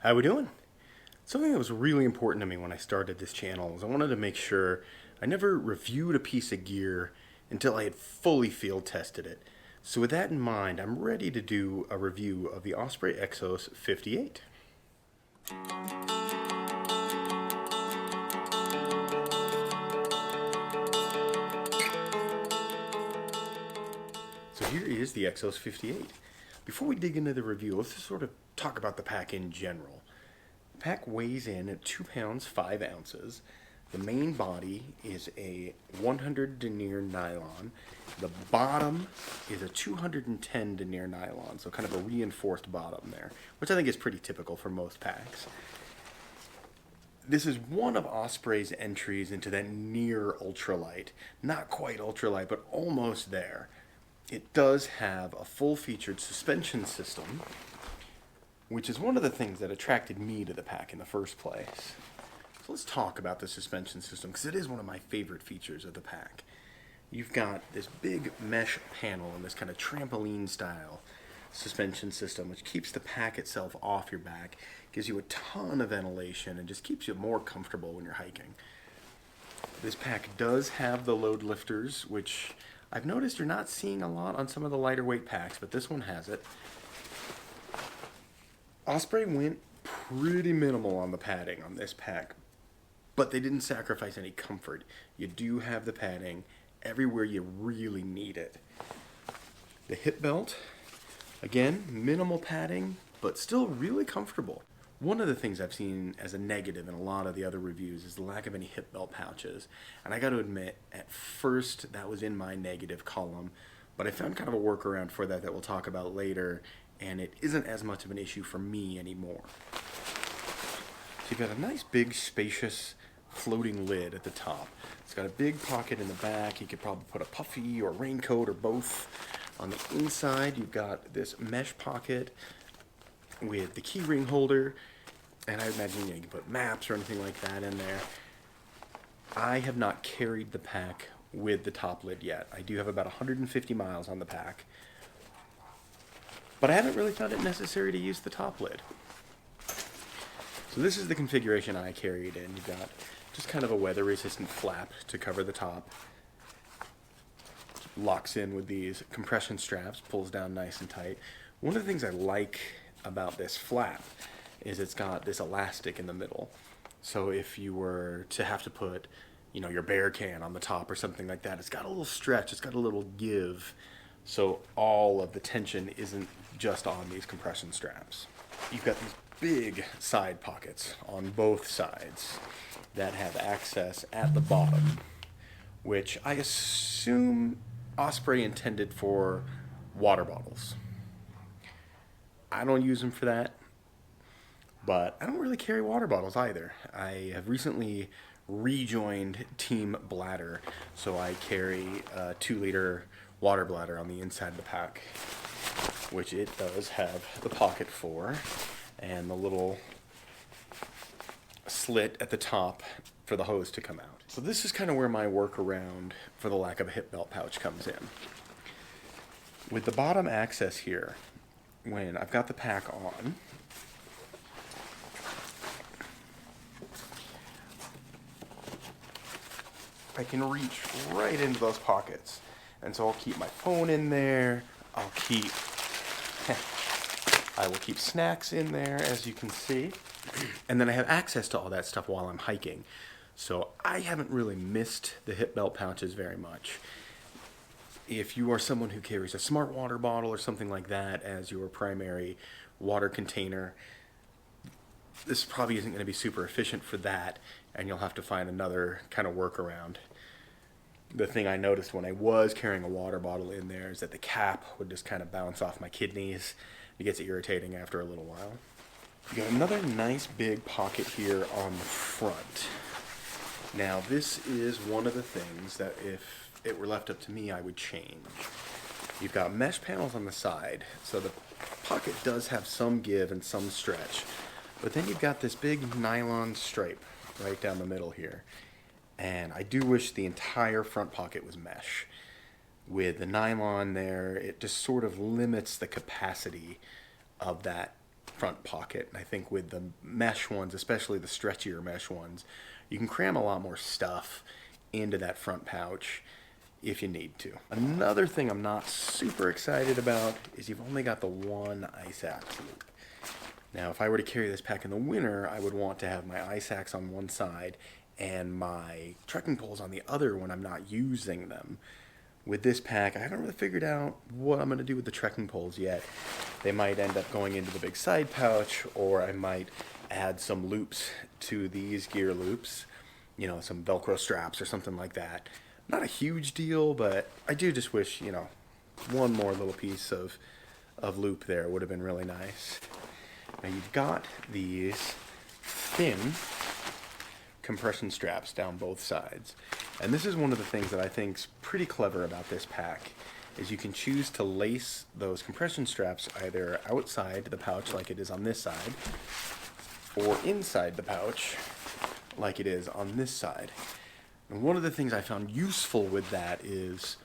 How we doing? Something that was really important to me when I started this channel was I wanted to make sure I never reviewed a piece of gear until I had fully field tested it. So with that in mind, I'm ready to do a review of the Osprey Exos 58. So here is the Exos 58. Before we dig into the review, let's just sort of talk about the pack in general. The pack weighs in at 2 pounds 5 ounces. The main body is a 100 denier nylon. The bottom is a 210 denier nylon, so kind of a reinforced bottom there, which I think is pretty typical for most packs. This is one of Osprey's entries into that near ultralight. Not quite ultralight, but almost there. It does have a full-featured suspension system, which is one of the things that attracted me to the pack in the first place. So let's talk about the suspension system, because it is one of my favorite features of the pack. You've got this big mesh panel and this kind of trampoline-style suspension system, which keeps the pack itself off your back, gives you a ton of ventilation, and just keeps you more comfortable when you're hiking. This pack does have the load lifters, which I've noticed you're not seeing a lot on some of the lighter weight packs, but this one has it. Osprey went pretty minimal on the padding on this pack, but they didn't sacrifice any comfort. You do have the padding everywhere you really need it. The hip belt, again, minimal padding, but still really comfortable. One of the things I've seen as a negative in a lot of the other reviews is the lack of any hip belt pouches. And I got to admit, at first that was in my negative column, but I found kind of a workaround for that we'll talk about later, and it isn't as much of an issue for me anymore. So you've got a nice big spacious floating lid at the top. It's got a big pocket in the back. You could probably put a puffy or raincoat or both. On the inside you've got this mesh pocket with the key ring holder, and I imagine you can put maps or anything like that in there. I have not carried the pack with the top lid yet. I do have about 150 miles on the pack, but I haven't really found it necessary to use the top lid. So this is the configuration I carried in. You've got just kind of a weather resistant flap to cover the top. Locks in with these compression straps, pulls down nice and tight. One of the things I like about this flap is it's got this elastic in the middle. So if you were to have to put, your bear can on the top or something like that, it's got a little stretch, it's got a little give, so all of the tension isn't just on these compression straps. You've got these big side pockets on both sides that have access at the bottom, which I assume Osprey intended for water bottles. I don't use them for that, but I don't really carry water bottles either. I have recently rejoined Team Bladder, so I carry a 2-liter water bladder on the inside of the pack, which it does have the pocket for, and the little slit at the top for the hose to come out. So this is kind of where my workaround for the lack of a hip belt pouch comes in. With the bottom access here, when I've got the pack on, I can reach right into those pockets. And so I'll keep my phone in there, I will keep snacks in there, as you can see. And then I have access to all that stuff while I'm hiking. So I haven't really missed the hip belt pouches very much. If you are someone who carries a smart water bottle or something like that as your primary water container, this probably isn't going to be super efficient for that, and you'll have to find another kind of workaround. The thing I noticed when I was carrying a water bottle in there is that the cap would just kind of bounce off my kidneys. It gets irritating after a little while. You got another nice big pocket here on the front. Now this is one of the things that if it were left up to me I would change. You've got mesh panels on the side, so the pocket does have some give and some stretch, but then you've got this big nylon stripe right down the middle here, and I do wish the entire front pocket was mesh. With the nylon there, it just sort of limits the capacity of that front pocket. And I think with the mesh ones, especially the stretchier mesh ones, you can cram a lot more stuff into that front pouch if you need to. Another thing I'm not super excited about is you've only got the one ice axe loop. Now, if I were to carry this pack in the winter, I would want to have my ice axe on one side and my trekking poles on the other when I'm not using them. With this pack, I haven't really figured out what I'm going to do with the trekking poles yet. They might end up going into the big side pouch, or I might add some loops to these gear loops, you know, some Velcro straps or something like that. Not a huge deal, but I do just wish, you know, one more little piece of loop there would have been really nice. Now you've got these thin compression straps down both sides. And this is one of the things that I think's pretty clever about this pack, is you can choose to lace those compression straps either outside the pouch like it is on this side, or inside the pouch like it is on this side. And one of the things I found useful with that is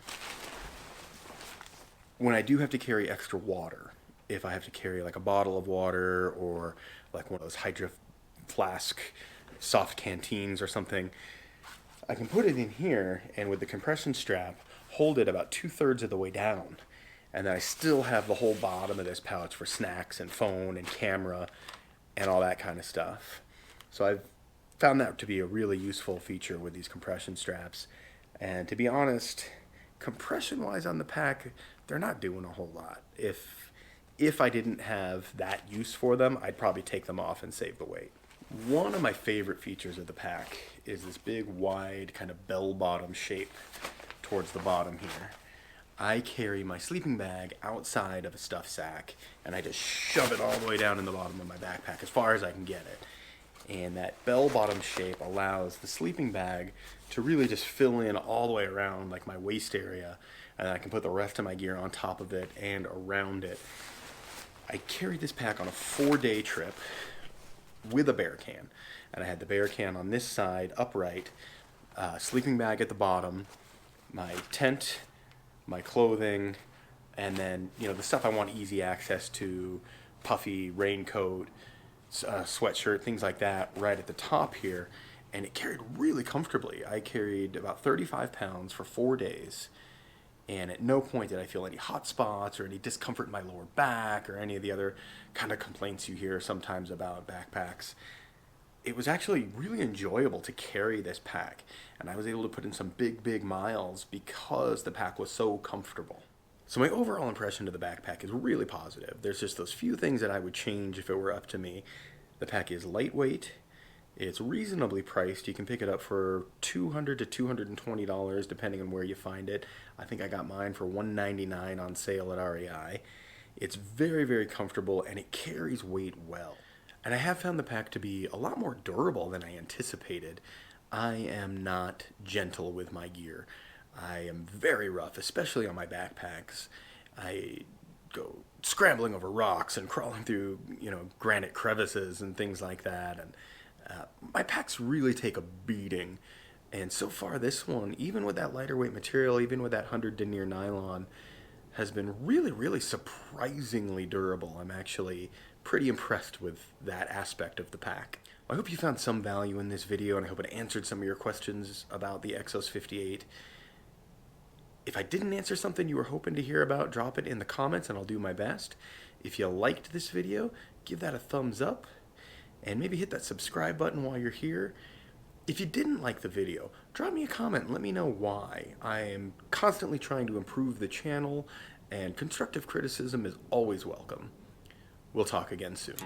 when I do have to carry extra water, if I have to carry like a bottle of water or like one of those Hydro Flask soft canteens or something, I can put it in here and with the compression strap hold it about 2/3 of the way down, and then I still have the whole bottom of this pouch for snacks and phone and camera and all that kind of stuff. So I've found that to be a really useful feature with these compression straps. And to be honest, compression wise on the pack, they're not doing a whole lot. If I didn't have that use for them, I'd probably take them off and save the weight. One of my favorite features of the pack is this big wide kind of bell bottom shape towards the bottom here. I carry my sleeping bag outside of a stuff sack and I just shove it all the way down in the bottom of my backpack as far as I can get it. And that bell bottom shape allows the sleeping bag to really just fill in all the way around like my waist area, and I can put the rest of my gear on top of it and around it. I carried this pack on a 4-day trip with a bear can, and I had the bear can on this side upright, sleeping bag at the bottom, my tent, my clothing, and then, you know, the stuff I want easy access to, puffy raincoat, sweatshirt, things like that, right at the top here. And it carried really comfortably. I carried about 35 pounds for 4 days, and at no point did I feel any hot spots or any discomfort in my lower back or any of the other kind of complaints you hear sometimes about backpacks. It was actually really enjoyable to carry this pack, and I was able to put in some big miles because the pack was so comfortable. So my overall impression of the backpack is really positive. There's just those few things that I would change if it were up to me. The pack is lightweight. It's reasonably priced. You can pick it up for $200 to $220 depending on where you find it. I think I got mine for $199 on sale at REI. It's very comfortable and it carries weight well. And I have found the pack to be a lot more durable than I anticipated. I am not gentle with my gear. I am very rough, especially on my backpacks. I go scrambling over rocks and crawling through, you know, granite crevices and things like that. And my packs really take a beating. And so far this one, even with that lighter weight material, even with that 100 denier nylon, has been really surprisingly durable. I'm actually pretty impressed with that aspect of the pack. I hope you found some value in this video, and I hope it answered some of your questions about the Exos 58. If I didn't answer something you were hoping to hear about, drop it in the comments and I'll do my best. If you liked this video, give that a thumbs up and maybe hit that subscribe button while you're here. If you didn't like the video, drop me a comment and let me know why. I am constantly trying to improve the channel, and constructive criticism is always welcome. We'll talk again soon.